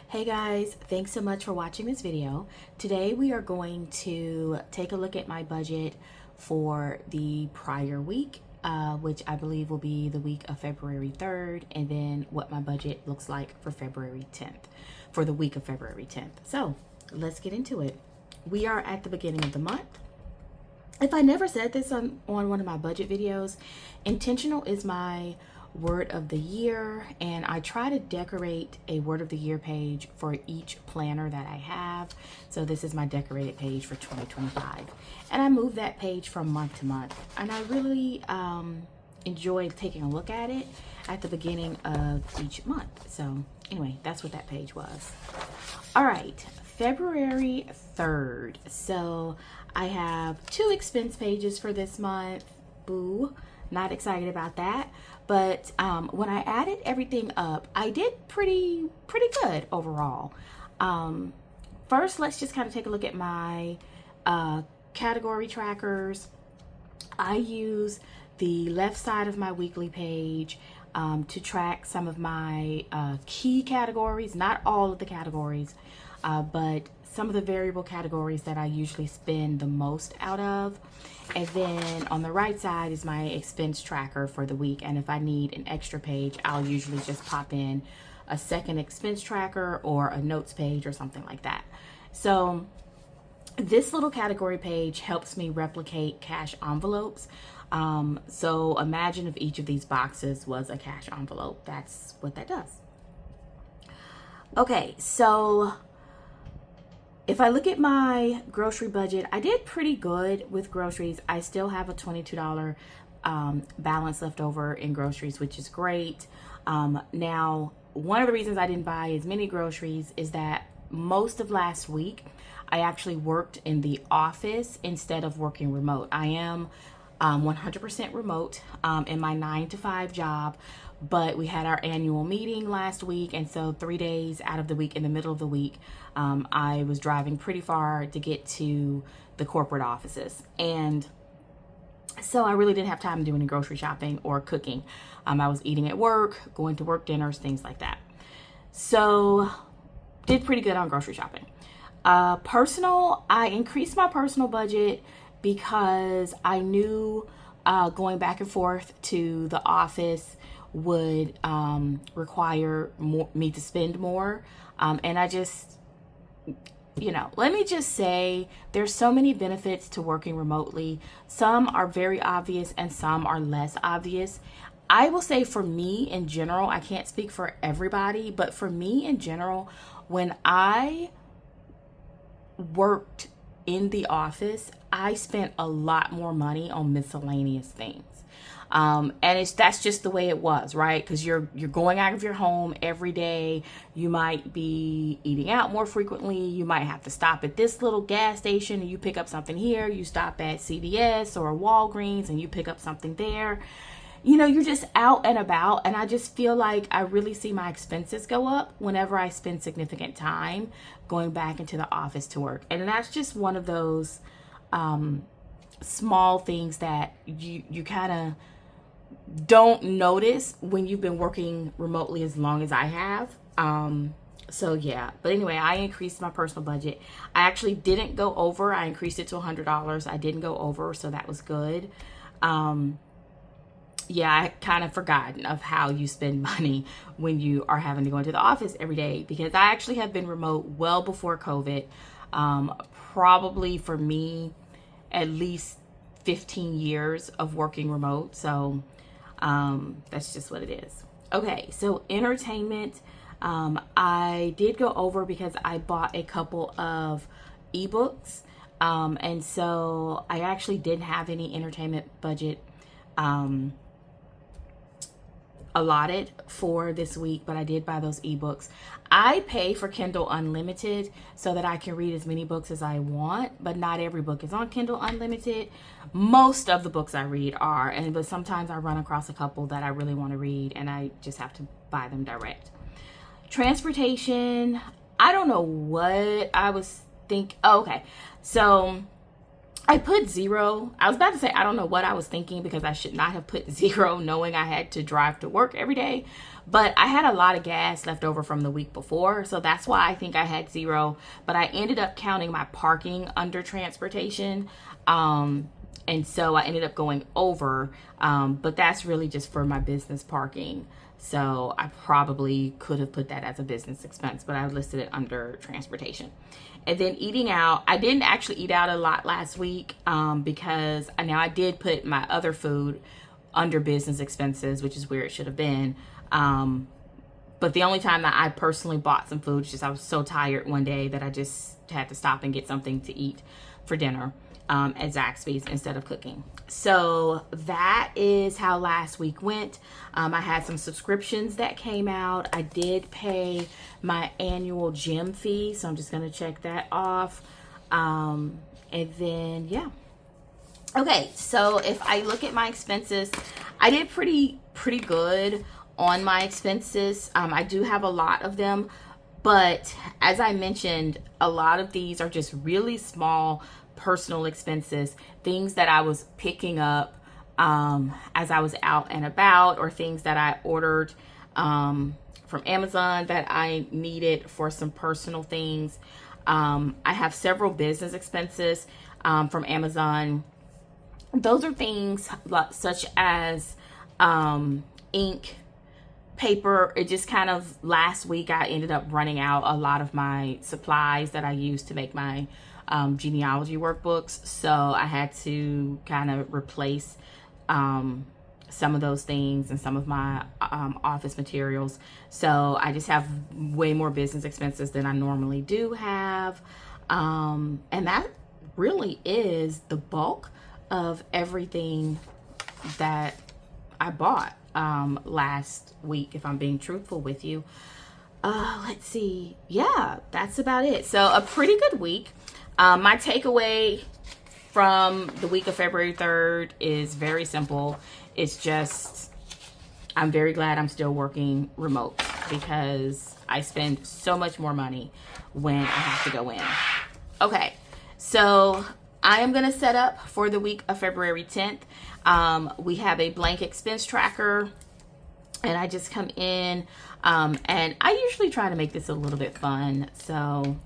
Hey guys, thanks so much for watching this video. Today we are going to take a look at my budget for the prior week, which I believe will be the week of February 3rd, and then what my budget looks like for February 10th, for the week of February 10th. So let's get into it. We are at the beginning of the month. If I never said this on one of my budget videos, intentional is my word of the year, and I try to decorate a word of the year page for each planner that I have. So this is my decorated page for 2025, and I move that page from month to month, and I really enjoy taking a look at it at the beginning of each month. So anyway, that's what that page was. All right, February 3rd. So I have 2 expense pages for this month. Boo, not excited about that. But when I added everything up, I did pretty good overall. First, let's just kind of take a look at my category trackers. I use the left side of my weekly page to track some of my key categories, not all of the categories, but some of the variable categories that I usually spend the most out of. And then on the right side is my expense tracker for the week. And if I need an extra page, I'll usually just pop in a second expense tracker or a notes page or something like that. So this little category page helps me replicate cash envelopes. So imagine if each of these boxes was a cash envelope. That's what that does. Okay, so if I look at my grocery budget, I did pretty good with groceries. I still have a $22 balance left over in groceries, which is great. Now, one of the reasons I didn't buy as many groceries is that most of last week, I actually worked in the office instead of working remote. I am 100% remote in my 9-to-5 job, but we had our annual meeting last week, and so 3 days out of the week, in the middle of the week, I was driving pretty far to get to the corporate offices, and so I really didn't have time to do any grocery shopping or cooking. I was eating at work, going to work dinners, things like that. So did pretty good on grocery shopping. Personal, I increased my personal budget because I knew going back and forth to the office would require me to spend more. And I just, let me just say there's so many benefits to working remotely. Some are very obvious and some are less obvious. I will say for me in general, I can't speak for everybody, but for me in general, when I worked in the office, I spent a lot more money on miscellaneous things. And that's just the way it was, right? Because you're going out of your home every day. You might be eating out more frequently. You might have to stop at this little gas station and you pick up something here. You stop at CVS or Walgreens and you pick up something there. You're just out and about, and I just feel like I really see my expenses go up whenever I spend significant time going back into the office to work. And that's just one of those small things that you kind of don't notice when you've been working remotely as long as I have. So yeah, but anyway, I increased my personal budget. I actually didn't go over. I increased it to $100. I didn't go over, so that was good. Yeah, I kind of forgotten of how you spend money when you are having to go into the office every day, because I actually have been remote well before COVID. Probably for me, at least 15 years of working remote. So that's just what it is. Okay, so entertainment, I did go over because I bought a couple of ebooks. And so I actually didn't have any entertainment budget allotted for this week, but I did buy those ebooks. I pay for Kindle Unlimited so that I can read as many books as I want, but not every book is on Kindle Unlimited. Most of the books I read are, but sometimes I run across a couple that I really want to read and I just have to buy them direct. Transportation, I don't know what I was thinking. Oh, okay, so I put 0. I was about to say, I don't know what I was thinking, because I should not have put 0 knowing I had to drive to work every day. But I had a lot of gas left over from the week before, so that's why I think I had 0. But I ended up counting my parking under transportation. And so I ended up going over, but that's really just for my business parking. So I probably could have put that as a business expense, but I listed it under transportation. And then eating out, I didn't actually eat out a lot last week, because now I did put my other food under business expenses, which is where it should have been. But the only time that I personally bought some food, just I was so tired one day that I just had to stop and get something to eat for dinner at Zaxby's instead of cooking. So that is how last week went. I had some subscriptions that came out. I did pay my annual gym fee, so I'm just going to check that off. And then, yeah. Okay, so if I look at my expenses, I did pretty good on my expenses. I do have a lot of them, but as I mentioned, a lot of these are just really small personal expenses, things that I was picking up as I was out and about, or things that I ordered from Amazon that I needed for some personal things. I have several business expenses from Amazon. Those are things such as ink, paper. It just kind of, last week I ended up running out a lot of my supplies that I used to make my genealogy workbooks, so I had to kind of replace some of those things and some of my office materials. So I just have way more business expenses than I normally do have, and that really is the bulk of everything that I bought last week, if I'm being truthful with you. Let's see. Yeah, that's about it. So a pretty good week. My takeaway from the week of February 3rd is very simple. It's just, I'm very glad I'm still working remote, because I spend so much more money when I have to go in. Okay, so I am going to set up for the week of February 10th. We have a blank expense tracker, and I just come in, and I usually try to make this a little bit fun. So I'm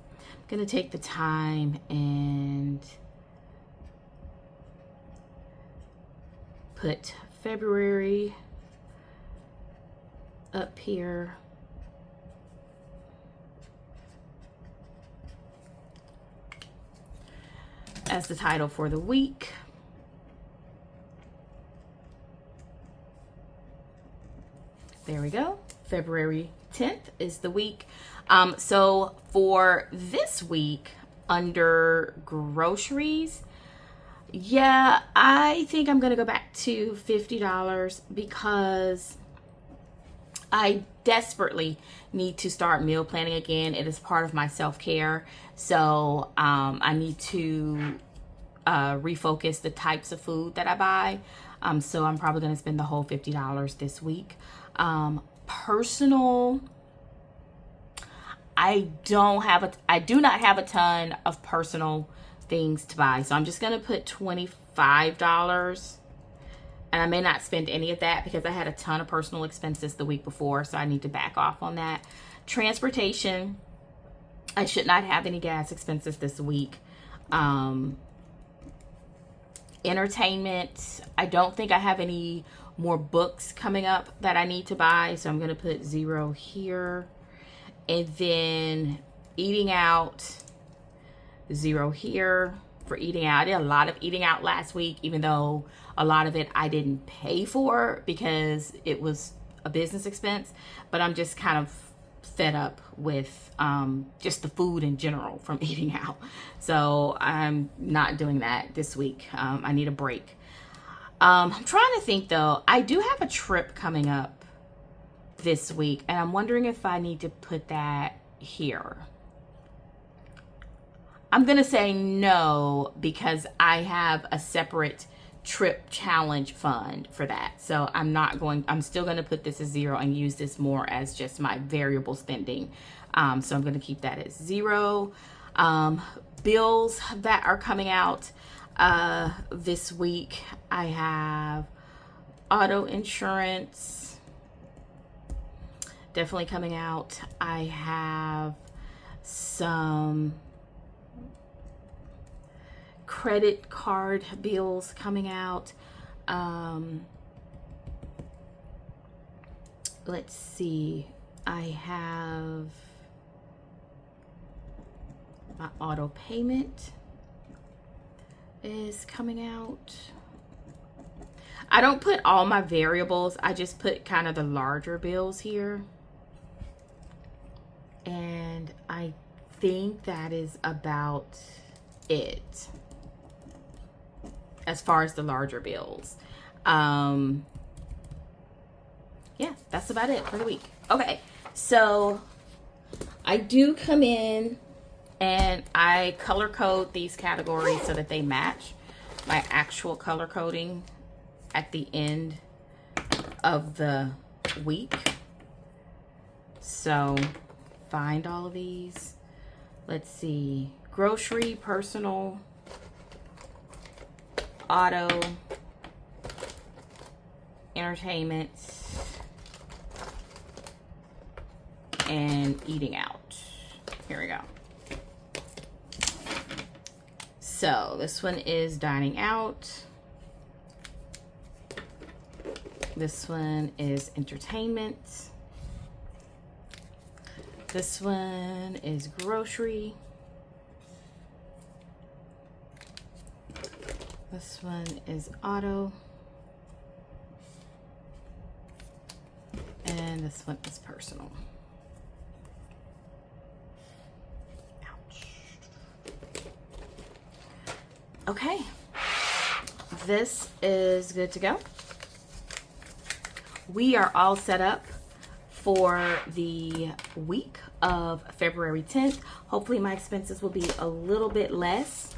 going to take the time and put February up here. As the title for the week. There we go. February 10th is the week. So for this week, under groceries, yeah, I think I'm going to go back to $50 because I desperately need to start meal planning again. It is part of my self-care. So I need to refocus the types of food that I buy. So I'm probably going to spend the whole $50 this week. Personal, I do not have a ton of personal things to buy. So I'm just going to put $25. And I may not spend any of that because I had a ton of personal expenses the week before, so I need to back off on that. Transportation, I should not have any gas expenses this week. Entertainment, I don't think I have any more books coming up that I need to buy, so I'm going to put 0 here. And then eating out, 0 here for eating out. I did a lot of eating out last week, even though a lot of it I didn't pay for because it was a business expense, but I'm just kind of fed up with just the food in general from eating out. So I'm not doing that this week. I need a break. I'm trying to think though. I do have a trip coming up this week, and I'm wondering if I need to put that here. I'm going to say no because I have a separate trip challenge fund for that. So I'm still going to put this as 0 and use this more as just my variable spending. So I'm going to keep that at 0. Bills that are coming out. This week I have auto insurance definitely coming out. I have some credit card bills coming out. Let's see, I have my auto payment is coming out. I don't put all my variables, I just put kind of the larger bills here. And I think that is about it as far as the larger bills. Yeah, that's about it for the week. Okay, so I do come in and I color code these categories so that they match my actual color coding at the end of the week. So find all of these. Let's see, grocery, personal, auto, entertainment, and eating out. Here we go. So this one is dining out. This one is entertainment. This one is grocery. This one is auto. And this one is personal. Ouch. Okay, this is good to go. We are all set up for the week of February 10th. Hopefully my expenses will be a little bit less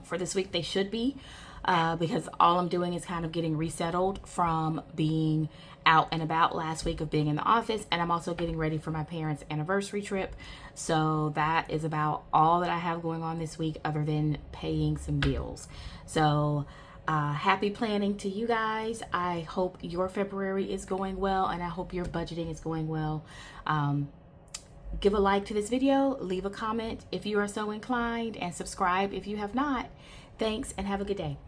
for this week. They should be, because all I'm doing is kind of getting resettled from being out and about last week of being in the office, and I'm also getting ready for my parents' anniversary trip. So that is about all that I have going on this week other than paying some bills. So happy planning to you guys. I hope your February is going well, and I hope your budgeting is going well. Give a like to this video, leave a comment if you are so inclined, and subscribe if you have not. Thanks, and have a good day.